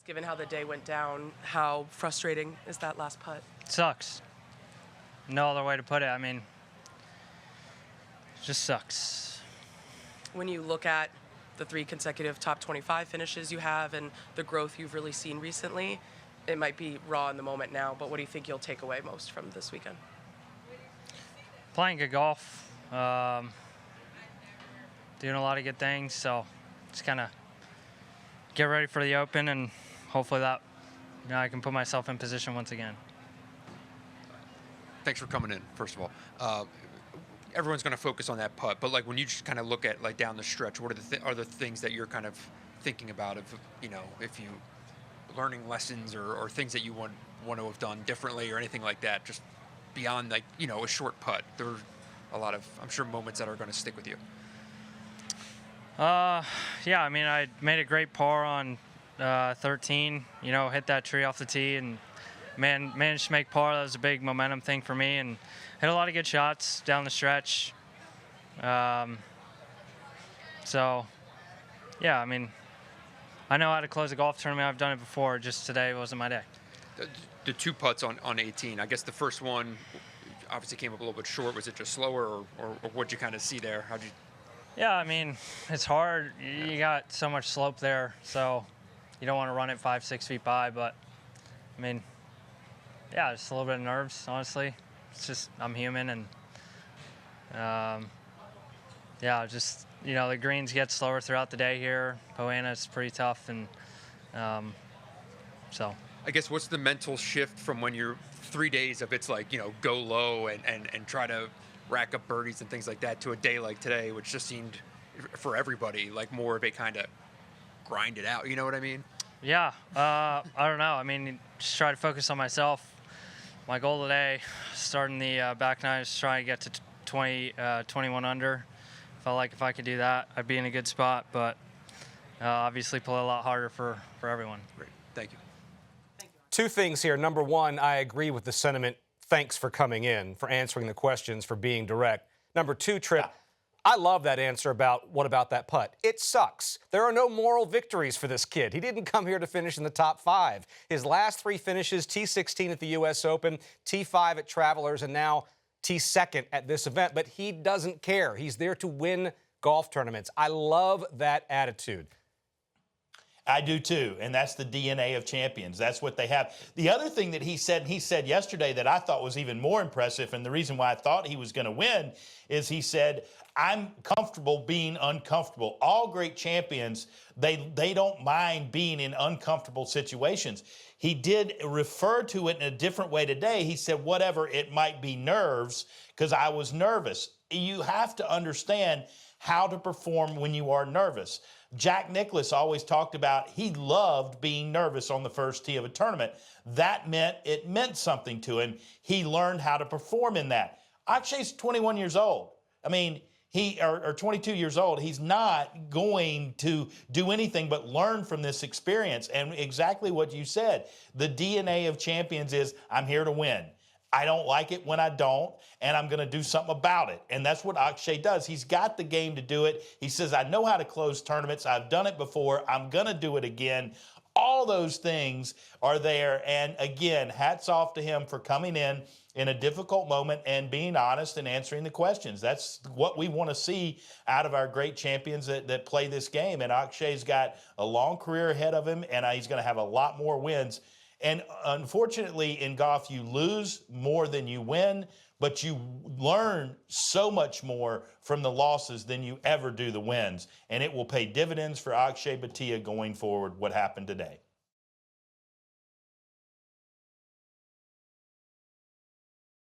Given how the day went down, how frustrating is that last putt? It sucks. No other way to put it. I mean, it just sucks. When you look at the 3 consecutive top 25 finishes you have and the growth you've really seen recently, it might be raw in the moment now, but what do you think you'll take away most from this weekend? Playing good golf, doing a lot of good things, so just kind of get ready for the Open, and hopefully that I can put myself in position once again. Thanks for coming in, first of all. Everyone's going to focus on that putt, but like when you just kind of look at like down the stretch, what are the things that you're kind of thinking about, if you learning lessons or things that you want to have done differently or anything like that, just beyond like a short putt? There are a lot of, I'm sure, moments that are going to stick with you. Yeah, I mean, I made a great par on 13, hit that tree off the tee and managed to make par. That was a big momentum thing for me, and hit a lot of good shots down the stretch. So, yeah, I mean, I know how to close a golf tournament. I've done it before. Just today wasn't my day. The 2 putts on 18, I guess the first one obviously came up a little bit short. Was it just slower, or what'd you kind of see there? How'd you? Yeah, I mean, it's hard. You got so much slope there, so you don't want to run it 5-6 feet by. But I mean, yeah, just a little bit of nerves, honestly. It's just I'm human, and yeah, just the greens get slower throughout the day here. Poana is pretty tough, and so. I guess what's the mental shift from when you're 3 days of it's like go low and try to rack up birdies and things like that, to a day like today, which just seemed for everybody like more of a kind of grind it out. You know what I mean? Yeah, I don't know. I mean, just try to focus on myself. My goal today, starting the back nine, is trying to get to 21 under. Felt like if I could do that, I'd be in a good spot, but obviously play a lot harder for everyone. Great. Thank you. 2 things here. Number one, I agree with the sentiment. Thanks for coming in, for answering the questions, for being direct. Number 2, Tripp, I love that answer about what about that putt. It sucks. There are no moral victories for this kid. He didn't come here to finish in the top 5. His last 3 finishes, T16 at the U.S. Open, T5 at Travelers, and now T2 at this event. But he doesn't care. He's there to win golf tournaments. I love that attitude. I do too, and that's the DNA of champions. That's what they have. The other thing that he said yesterday that I thought was even more impressive, and the reason why I thought he was going to win, is he said, I'm comfortable being uncomfortable. All great champions, they don't mind being in uncomfortable situations. He did refer to it in a different way today. He said, whatever, it might be nerves, because I was nervous. You have to understand how to perform when you are nervous. Jack Nicklaus always talked about he loved being nervous on the first tee of a tournament. That meant something to him. He learned how to perform in that. Akshay's 21 years old. I mean, or 22 years old. He's not going to do anything but learn from this experience. And exactly what you said, the DNA of champions is I'm here to win. I don't like it when I don't, and I'm going to do something about it. And that's what Akshay does. He's got the game to do it. He says, I know how to close tournaments. I've done it before. I'm going to do it again. All those things are there. And again, hats off to him for coming in a difficult moment and being honest and answering the questions. That's what we want to see out of our great champions that play this game. And Akshay's got a long career ahead of him, and he's going to have a lot more wins. And unfortunately, in golf, you lose more than you win, but you learn so much more from the losses than you ever do the wins. And it will pay dividends for Akshay Bhatia going forward, what happened today.